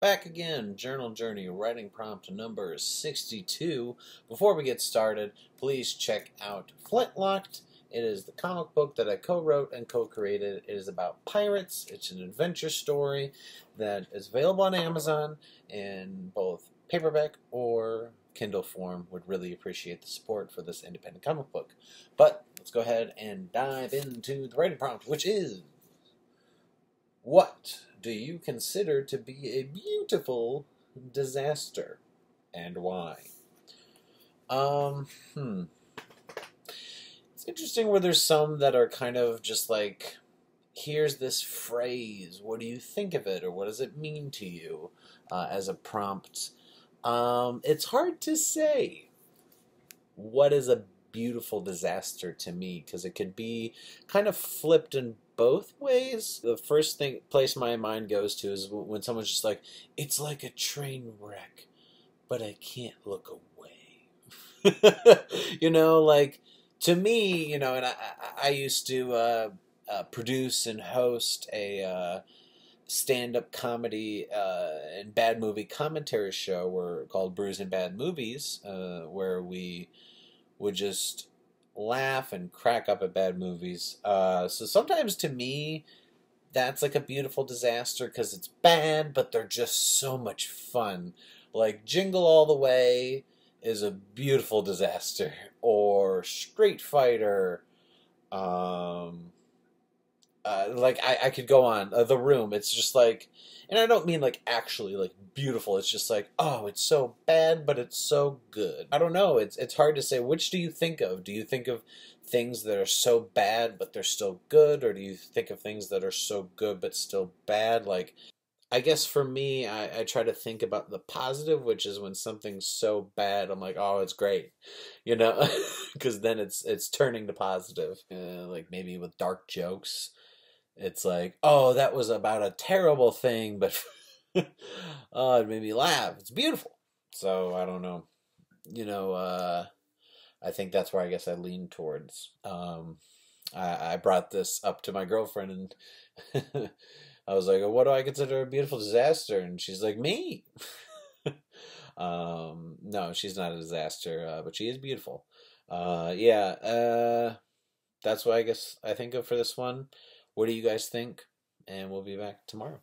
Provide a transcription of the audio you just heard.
Back again, Journal Journey, writing prompt number 62. Before we get started, please check out Flintlocked. It is the comic book that I co-wrote and co-created. It is about pirates. It's an adventure story that is available on Amazon in both paperback or Kindle form. Would really appreciate the support for this independent comic book. But let's go ahead and dive into the writing prompt, which is: what do you consider to be a beautiful disaster, and why? Um, hmm. It's interesting where there's some that are kind of just like, here's this phrase, what do you think of it, or what does it mean to you, as a prompt. It's hard to say what is a beautiful disaster to me, because it could be kind of flipped in both ways. The first place my mind goes to is when someone's just like, it's like a train wreck, but I can't look away. Like, to me, and I used to produce and host a stand-up comedy and bad movie commentary show called Brews and Bad Movies, where we would just laugh and crack up at bad movies. So sometimes to me, that's like a beautiful disaster because it's bad, but they're just so much fun. Like Jingle All the Way is a beautiful disaster, or Street Fighter. I could go on. The Room. It's just like, and I don't mean like actually like beautiful. It's just like, oh, it's so bad, but it's so good. I don't know. It's hard to say. Which do you think of? Do you think of things that are so bad but they're still good, or do you think of things that are so good but still bad? Like, I guess for me, I try to think about the positive, which is when something's so bad, I'm like, oh, it's great, you know, because then it's turning to positive. Like maybe with dark jokes, it's like, oh, that was about a terrible thing, but oh, it made me laugh. It's beautiful. So I don't know. I think that's where I guess I lean towards. I brought this up to my girlfriend, and I was like, what do I consider a beautiful disaster? And she's like, me. No, she's not a disaster, but she is beautiful. Yeah, that's what I guess I think of for this one. What do you guys think? And we'll be back tomorrow.